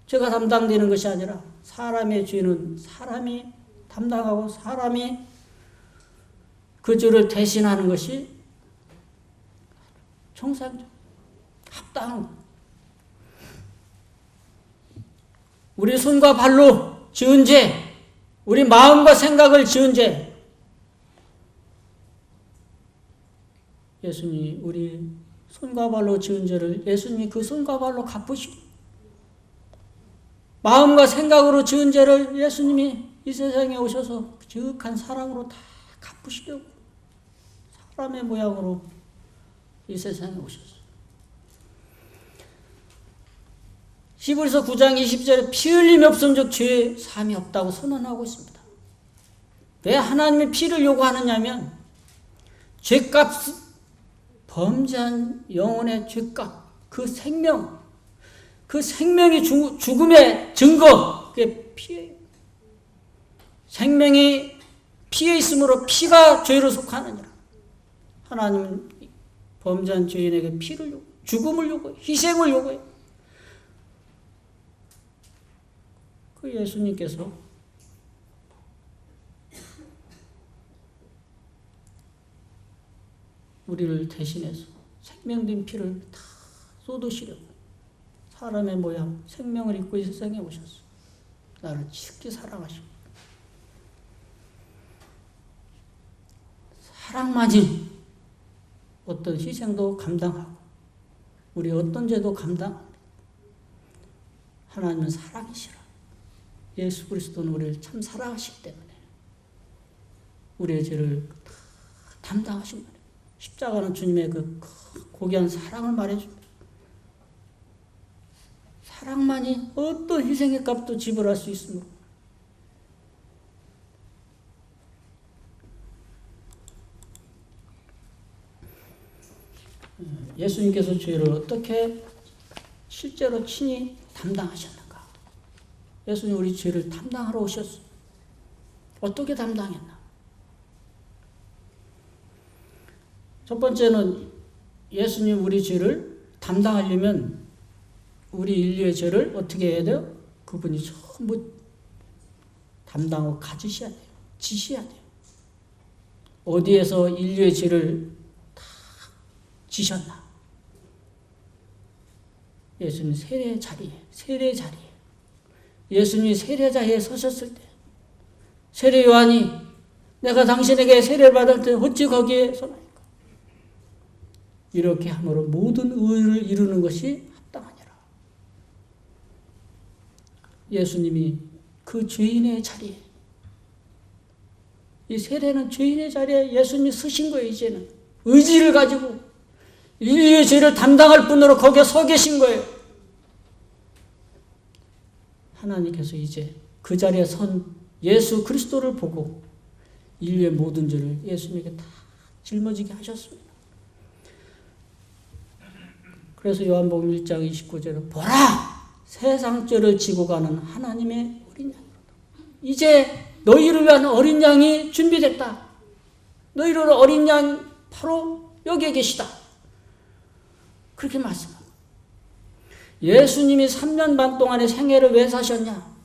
죄가 담당되는 것이 아니라 사람의 죄는 사람이 담당하고 사람이 그 죄를 대신하는 것이 정상적, 합당한 것. 우리 손과 발로 지은 죄, 우리 마음과 생각을 지은 죄, 예수님이 우리 손과 발로 지은 죄를 예수님이 그 손과 발로 갚으시고, 마음과 생각으로 지은 죄를 예수님이 이 세상에 오셔서 지극한 사랑으로 다 갚으시려고 사람의 모양으로 이 세상에 오셨어요. 히브리서 9장 20절에 피 흘림이 없음즉 죄 사함이 없다고 선언하고 있습니다. 왜 하나님이 피를 요구하느냐면 죄값, 범죄한 영혼의 죄값, 그 생명, 그 생명이 죽음의 증거, 그게 피예요. 생명이 피에 있으므로 피가 죄로 속하느니라. 하나님은 범죄한 죄인에게 피를 요구해요. 죽음을 요구해요. 희생을 요구해요. 그 예수님께서 우리를 대신해서 생명된 피를 다 쏟으시려고 사람의 모양, 생명을 입고 이 세상에 오셨어. 나를 지극히 사랑하시고 사랑만이 어떤 희생도 감당하고 우리 어떤 죄도 감당합니다. 하나님은 사랑이시라. 예수 그리스도는 우리를 참 사랑하시기 때문에 우리의 죄를 다 담당하신 거예요. 십자가는 주님의 그 고귀한 사랑을 말해줍니다. 사랑만이 어떤 희생의 값도 지불할 수 있으므로 예수님께서 죄를 어떻게 실제로 친히 담당하셨는가? 예수님 우리 죄를 담당하러 오셨어요. 어떻게 담당했나? 첫 번째는 예수님 우리 죄를 담당하려면 우리 인류의 죄를 어떻게 해야 돼요? 그분이 전부 담당하고 가지셔야 돼요. 지셔야 돼요. 어디에서 인류의 죄를 다 지셨나? 예수님 세례 자리에 예수님이 세례자리에 서셨을 때 세례 요한이 내가 당신에게 세례를 받을 때 어찌 거기에 서나이까? 이렇게 함으로 모든 의를 이루는 것이 합당하니라. 예수님이 그 죄인의 자리에, 이 세례는 죄인의 자리에 예수님이 서신 거예요. 이제는 의지를 가지고 인류의 죄를 담당할 분으로 거기에 서 계신 거예요. 하나님께서 이제 그 자리에 선 예수 그리스도를 보고 인류의 모든 죄를 예수님에게 다 짊어지게 하셨습니다. 그래서 요한복음 1장 29절에 보라! 세상 죄를 지고 가는 하나님의 어린 양이로다. 이제 너희를 위한 어린 양이 준비됐다. 너희를 어린 양 바로 여기에 계시다. 그렇게 말씀합니다. 예수님이 3년 반 동안의 생애를 왜 사셨냐?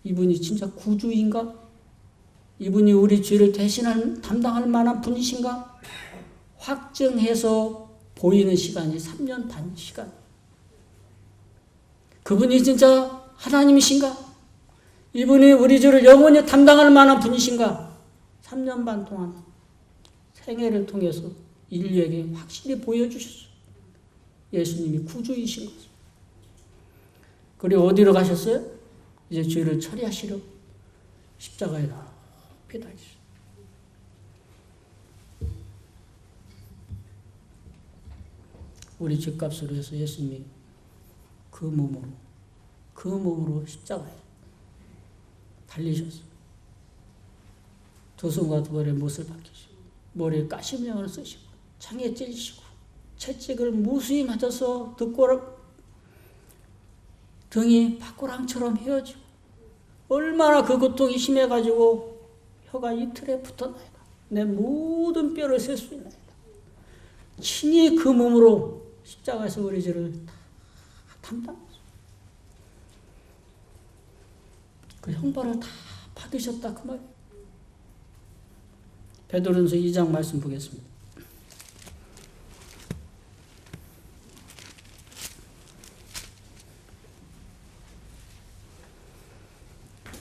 이분이 진짜 구주인가? 이분이 우리 죄를 담당할 만한 분이신가? 확증해서 보이는 시간이 3년 반 시간. 그분이 진짜 하나님이신가? 이분이 우리 죄를 영원히 담당할 만한 분이신가? 3년 반 동안 생애를 통해서 인류에게 확실히 보여주셨어요. 예수님이 구주이신 것을. 그리고 어디로 가셨어요? 이제 죄를 처리하시려 십자가에 높이 달리셨어요. 우리 죄값으로 해서 예수님이 그 몸으로 십자가에 달리셨어요. 두 손과 두 발에 못을 박히시고 머리에 가시명을 쓰시고 창에 찔리시고 채찍을 무수히 맞아서 등이 밭고랑처럼 헤어지고 얼마나 그 고통이 심해가지고 혀가 이틀에 붙었나이다. 내 모든 뼈를 셀 수 있나이다. 친히 그 몸으로 십자가에서 우리 죄를 다 담당했어요. 그 형벌을 다 받으셨다 그 말이에요. 베드로전서 2장 말씀 보겠습니다.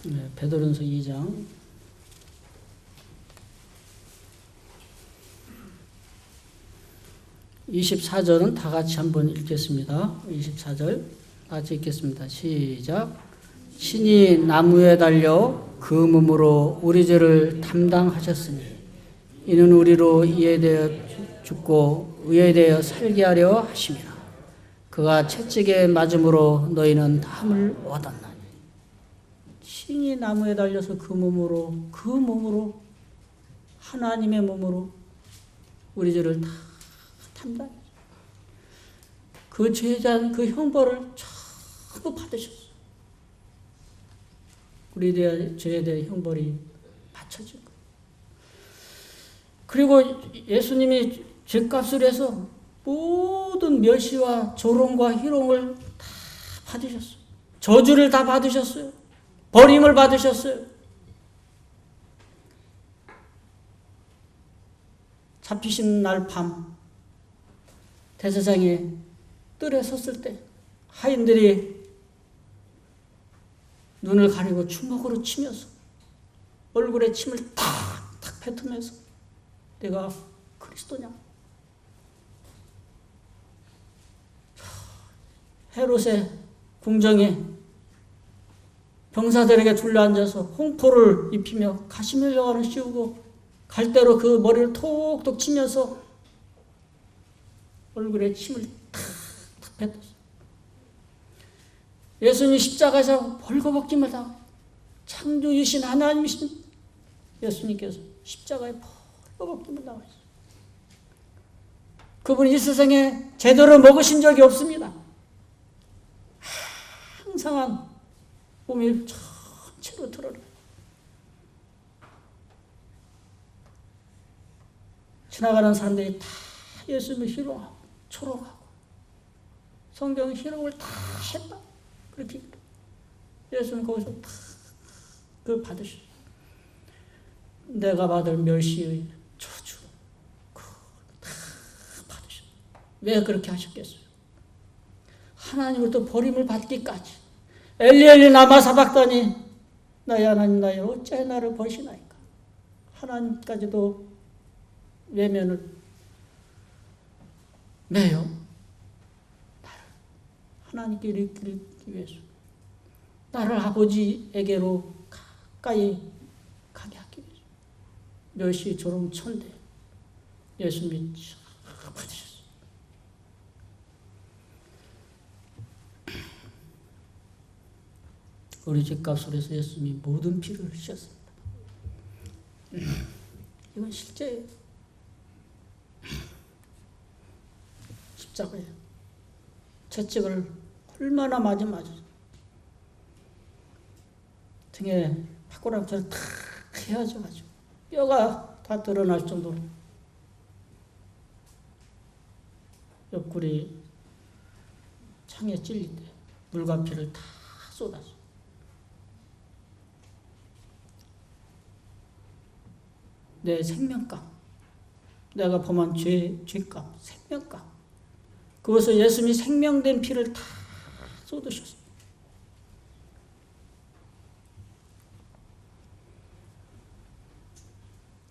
네, 베드로전서 2장 24절은 다 같이 한번 읽겠습니다. 24절 다 같이 읽겠습니다. 시작. 신이 나무에 달려 그 몸으로 우리 죄를 담당하셨으니 이는 우리로 이에 대하여 죽고 의에 대하여 살게 하려 하심이라. 그가 채찍에 맞음으로 너희는 다함을 얻었나니. 신이 나무에 달려서 그 몸으로 하나님의 몸으로 우리 죄를 다 담당했어요. 그 죄자 그 형벌을 전부 받으셨어요. 우리 죄에 대한 형벌이 받쳐진 거예요. 그리고 예수님이 죄값을 해서 모든 멸시와 조롱과 희롱을 다 받으셨어요. 저주를 다 받으셨어요. 버림을 받으셨어요. 잡히신 날 밤 대제사장이 뜰에 섰을 때 하인들이 눈을 가리고 주먹으로 치면서 얼굴에 침을 탁탁 뱉으면서 내가 그리스도냐? 헤롯의 궁정에 병사들에게 둘러앉아서 홍포를 입히며 가시멜로가를 씌우고 갈대로 그 머리를 톡톡 치면서 얼굴에 침을 탁탁 뱉었어요. 예수님 십자가에서 벌거벗김을 당하고 창조주신 하나님이신 예수님께서 십자가에 벌거벗김을 당하셨어요. 그분이 이 세상에 제대로 먹으신 적이 없습니다. 항상한 몸이 전체로 드러나요. 지나가는 사람들이 다 예수님을 희롱하고 초롱하고 성경 희롱을 다 했다. 그렇게 예수님 거기서 다 그걸 받으셨어요. 내가 받을 멸시의 저주 그거 다 받으셨어요. 왜 그렇게 하셨겠어요? 하나님으로부터 버림을 받기까지 엘리 엘리 라마 사박다니 나의 하나님 나의 어찌 나를 버리시나이까. 하나님까지도 외면을 매요. 나를 하나님께 이르기 위해서 나를 아버지에게로 가까이 가게 하기 위해서 멸시 조롱 천대 예수님이 받으셨어요. 우리 죄값으로 해서 예수님이 모든 피를 흘리셨습니다. 이건 실제예요. 십자가예요. 채찍을 얼마나 많이 맞았어. 등에 파고랑처럼 탁 헤어져가지고 뼈가 다 드러날 정도로 옆구리 창에 찔린대. 물과 피를 다 쏟았어. 내 생명값, 내가 범한 죄값, 생명값, 그것을 예수님이 생명된 피를 다 쏟으셨어요.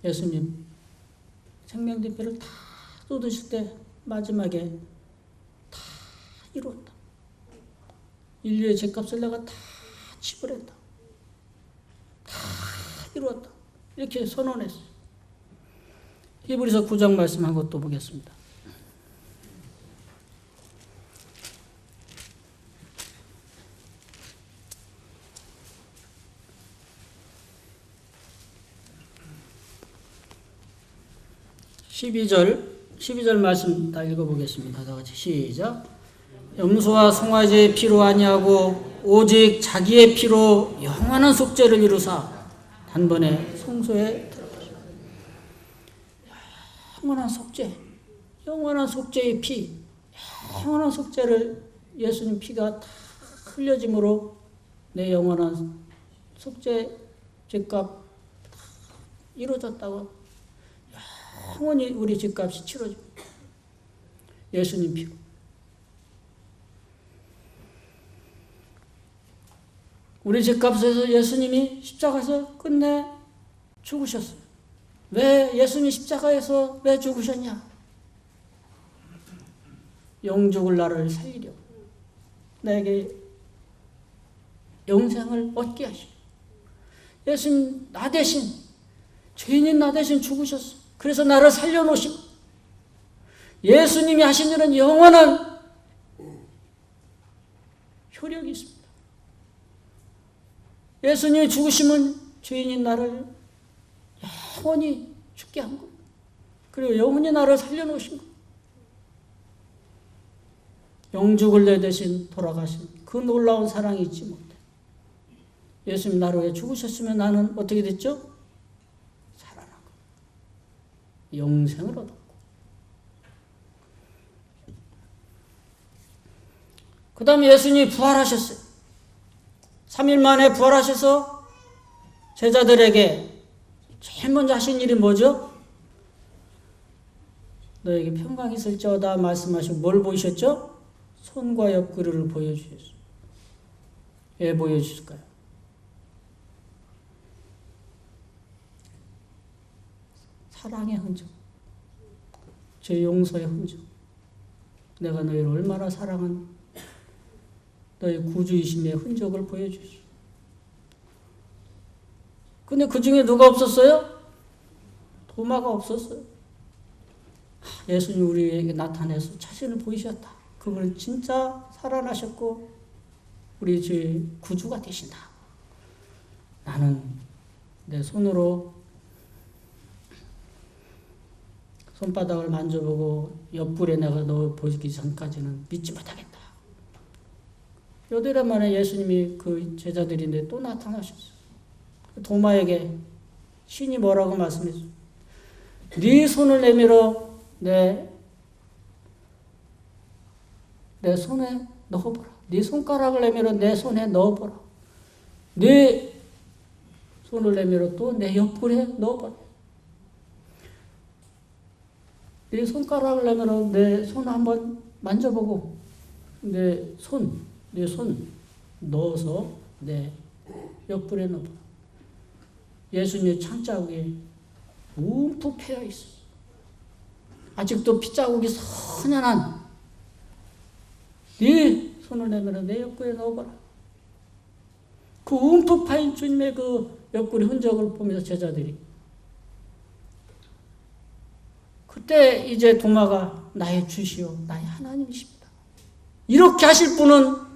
예수님 생명된 피를 다 쏟으실 때 마지막에 다 이루었다. 인류의 죄값을 내가 다 지불했다. 다 이루었다. 이렇게 선언했어요. 히브리서 9장 말씀 한 것도 보겠습니다. (12절) 말씀 다 읽어보겠습니다. 다 같이 시작. 염소와 송아지의 피로 아니하고 오직 자기의 피로 영원한 속죄를 이루사 단번에 성소에 들어가시고. 영원한 속죄의 피, 영원한 속죄를 예수님 피가 다 흘려짐으로 내 영원한 속죄 죄값 다 이루어졌다고. 영원히 우리 죄값이 치러지고 예수님 피로. 우리 죄값에서 예수님이 십자가에서 끝내 죽으셨어요. 왜 예수님이 십자가에서 왜 죽으셨냐? 영죽을 나를 살리려고, 나에게 영생을 얻게 하시고. 예수님 나 대신, 죄인인 나 대신 죽으셨어. 그래서 나를 살려놓으시고, 예수님이 하신 일은 영원한 효력이 있습니다. 예수님이 죽으시면 죄인인 나를 영원히 죽게 한 거예요. 그리고 영원히 나를 살려놓으신 거예요. 영죽을 내 대신 돌아가신 그 놀라운 사랑이 있지 못해. 예수님 나를 위해 죽으셨으면 나는 어떻게 됐죠? 살아나고 영생을 얻었고. 그 다음에 예수님이 부활하셨어요. 3일 만에 부활하셔서 제자들에게 제일 먼저 하신 일이 뭐죠? 너에게 평강이 있을지어다 말씀하시고 뭘 보이셨죠? 손과 옆구리를 보여주셨어요. 왜 보여주실까요? 사랑의 흔적, 죄 용서의 흔적, 내가 너희를 얼마나 사랑한 너희 구주이심의 흔적을 보여주시오. 근데 그 중에 누가 없었어요? 도마가 없었어요. 예수님 우리에게 나타내서 자신을 보이셨다. 그분은 진짜 살아나셨고 우리 주의 구주가 되신다. 나는 내 손으로 손바닥을 만져보고 옆구리에 내가 넣어 보기 전까지는 믿지 못하겠다. 여드레 만에 예수님이 그 제자들인데 또 나타나셨어요. 도마에게 신이 뭐라고 말씀했어요? 네 손을 내밀어 내 손에 넣어보라. 네 손가락을 내밀어 내 손에 넣어보라. 네 손을 내밀어 또 내 옆구리에 넣어보라. 네 손가락을 내밀어 내 손 한번 만져보고 내 손 넣어서 내 옆구리에 넣어보라. 예수님의 창자국이 움푹 패여 있어요. 아직도 핏자국이 선연한 네 손을 내밀어 내 옆구리에 넣어보라. 그 움푹 파인 주님의 그 옆구리 흔적을 보면서 제자들이 그때 이제 도마가 나의 주시오 나의 하나님이십니다. 이렇게 하실 분은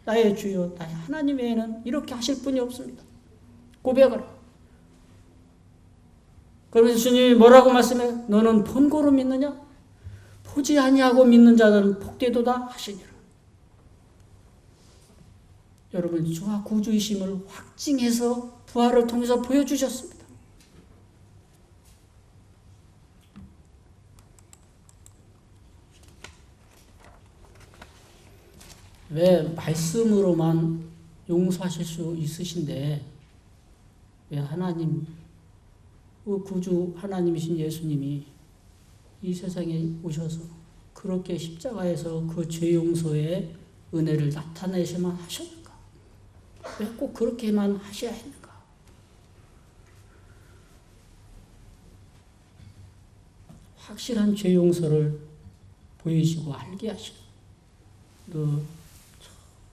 나의 주요 나의 하나님 외에는 이렇게 하실 분이 없습니다. 고백을. 그래서 주님이 뭐라고 말씀해요? 너는 본고로 믿느냐? 보지 아니하고 믿는 자들은 복되도다 하시니라. 여러분, 주와 구주이심을 확증해서 부활을 통해서 보여주셨습니다. 왜 말씀으로만 용서하실 수 있으신데 왜 하나님, 그 구주 하나님이신 예수님이 이 세상에 오셔서 그렇게 십자가에서 그 죄 용서의 은혜를 나타내셔만 하셨는가? 왜 꼭 그렇게만 하셔야 했는가? 확실한 죄 용서를 보이시고 알게 하시고 또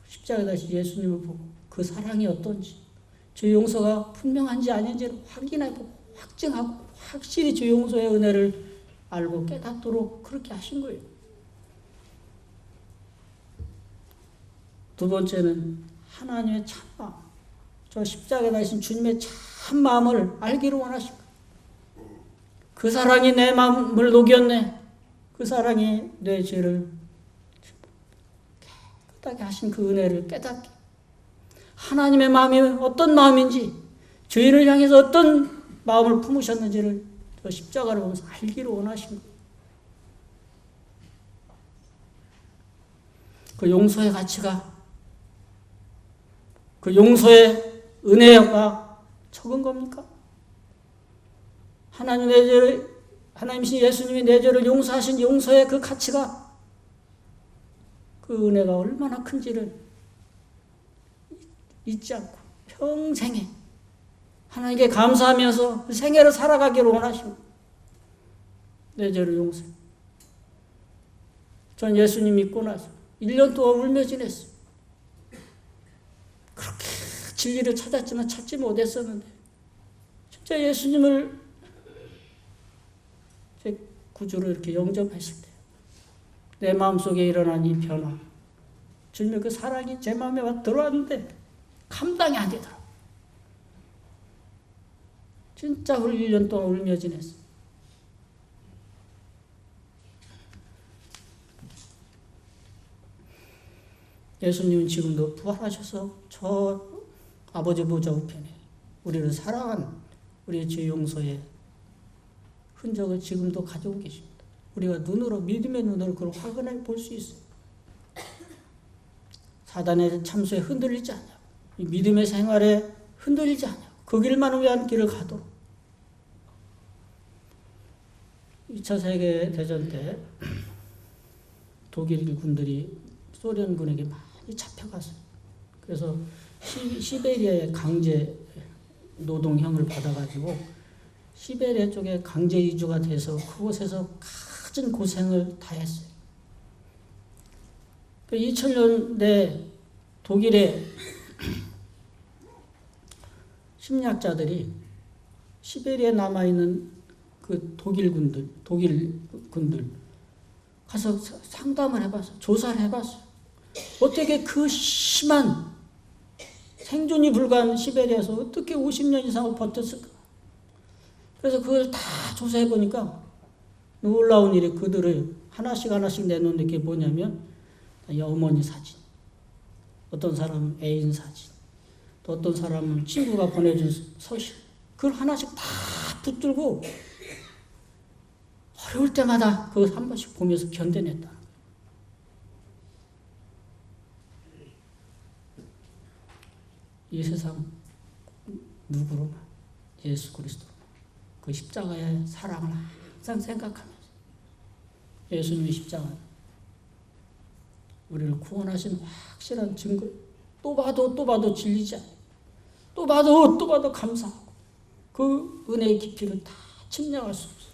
십자가에 다시 예수님을 보고 그 사랑이 어떤지, 죄 용서가 분명한지 아닌지를 확인하고 확증하고 확실히 죄 용서의 은혜를 알고 깨닫도록 그렇게 하신 거예요. 두 번째는 하나님의 참마음, 저 십자가에 달리신 주님의 참마음을 알기를 원하시고, 그 사랑이 내 마음을 녹였네, 그 사랑이 내 죄를 깨끗하게 하신 그 은혜를 깨닫게, 하나님의 마음이 어떤 마음인지, 죄인을 향해서 어떤 마음을 품으셨는지를 저 십자가를 보면서 알기를 원하신 거예요. 그 용서의 가치가, 그 용서의 은혜가 적은 겁니까? 하나님이신 예수님이 내 죄를 용서하신 용서의 그 가치가, 그 은혜가 얼마나 큰지를 잊지 않고 평생에 하나님께 감사하면서 그 생애를 살아가기를 원하시고, 내 죄를 용서해. 전 예수님 믿고 나서 1년 동안 울며 지냈어요. 그렇게 진리를 찾았지만 찾지 못했었는데, 진짜 예수님을 제 구주로 이렇게 영접했을 때 내 마음속에 일어난 이 변화, 주님의 그 사랑이 제 마음에 들어왔는데 감당이 안 되더라고요. 진짜 1년 동안 울며 지냈어요. 예수님은 지금도 부활하셔서 저 아버지 보좌 우편에 우리를 사랑한 우리의 죄 용서의 흔적을 지금도 가지고 계십니다. 우리가 눈으로, 믿음의 눈으로 그걸 확인해 볼 수 있어요. 사단의 참수에 흔들리지 않냐고, 이 믿음의 생활에 흔들리지 않냐고, 그 길만을 위한 길을 가도록. 2차 세계대전 때 독일 군들이 소련군에게 많이 잡혀갔어요. 그래서 시베리아에 강제 노동형을 받아가지고 시베리아 쪽에 강제 이주가 돼서 그곳에서 갖은 고생을 다 했어요. 2000년대 독일의 심리학자들이 시베리아에 남아있는 그 독일 군들 가서 상담을 해봤어요. 조사를 해봤어요. 어떻게 그 심한 생존이 불가한 시베리아에서 어떻게 50년 이상을 버텼을까? 그래서 그걸 다 조사해보니까 놀라운 일이, 그들을 하나씩 내놓는 게 뭐냐면, 어머니 사진, 어떤 사람은 애인 사진, 또 어떤 사람은 친구가 보내준 서신, 그걸 하나씩 다 붙들고 어려울 때마다 그걸 한 번씩 보면서 견뎌냈다. 이 세상 누구로만? 예수 그리스도. 그 십자가의 사랑을 항상 생각하면서, 예수님의 십자가 우리를 구원하신 확실한 증거, 또 봐도 질리지 않아요. 또 봐도 감사하고, 그 은혜의 깊이를 다 측량할 수 없어요.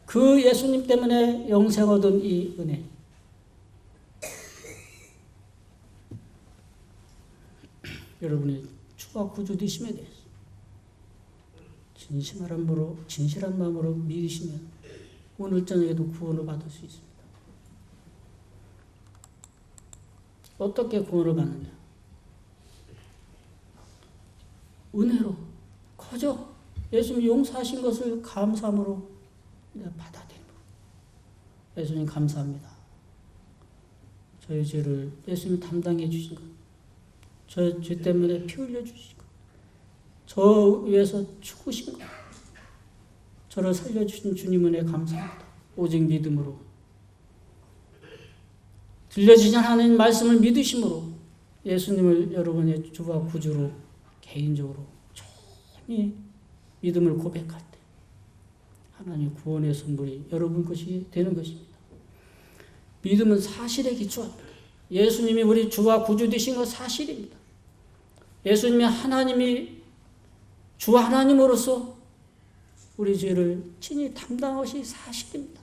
그 예수님 때문에 영생 얻은 이 은혜, 여러분의 주가 구주 되심에 대해서 진실한 마음으로 믿으시면 오늘 저녁에도 구원을 받을 수 있습니다. 어떻게 구원을 받느냐? 은혜로, 예수님이 용서하신 것을 감사함으로 받아들이고, 예수님 감사합니다. 저희 죄를 예수님이 담당해 주신 것, 저 죄 때문에 피 흘려 주신 것, 저 위해서 죽으신 것, 저를 살려주신 주님 은혜 감사합니다. 오직 믿음으로, 들려주신 하나님 말씀을 믿으심으로 예수님을 여러분의 주와 구주로 개인적으로 조용히 믿음을 고백할 때 하나님 구원의 선물이 여러분 것이 되는 것입니다. 믿음은 사실에 기초합니다. 예수님이 우리 주와 구주 되신 것 사실입니다. 예수님이 하나님이 주 하나님으로서 우리 죄를 친히 담당하신 사실입니다.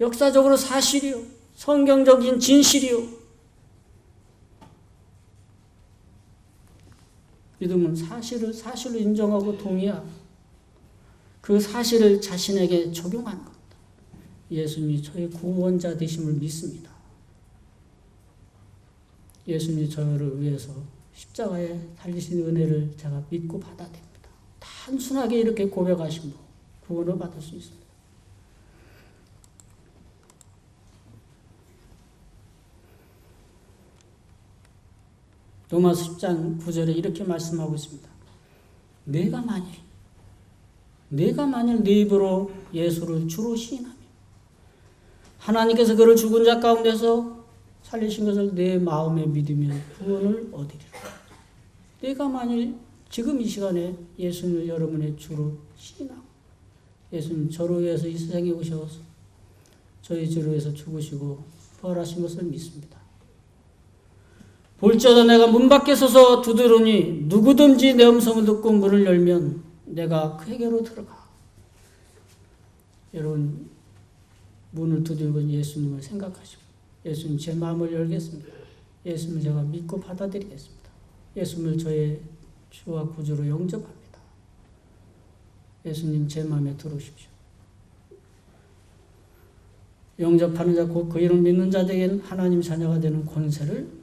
역사적으로 사실이요. 성경적인 진실이요. 믿음은 사실을 인정하고 동의하고 그 사실을 자신에게 적용하는 겁니다. 예수님이 저의 구원자 되심을 믿습니다. 예수님이 저를 위해서 십자가에 달리신 은혜를 제가 믿고 받아들입니다. 단순하게 이렇게 고백하시면 구원을 받을 수 있습니다. 로마서 10장 9절에 이렇게 말씀하고 있습니다. 내가 만일 네 입으로 예수를 주로 시인하며 하나님께서 그를 죽은 자 가운데서 살리신 것을 내 마음에 믿으면 구원을 얻으리라. 내가 만일 지금 이 시간에 예수님을 여러분의 주로 시인하고 예수님 저를 위해서 이 세상에 오셔서 저희 죄를 위해서 죽으시고 부활하신 것을 믿습니다. 볼지어다 내가 문 밖에 서서 두드리니 누구든지 내 음성을 듣고 문을 열면 내가 그에게로 들어가. 여러분 문을 두들고 예수님을 생각하시고 예수님 제 마음을 열겠습니다. 예수님을 제가 믿고 받아들이겠습니다. 예수님을 저의 주와 구주로 영접합니다. 예수님 제 마음에 들어오십시오. 영접하는 자 곧 그 이름 믿는 자에게는 하나님 자녀가 되는 권세를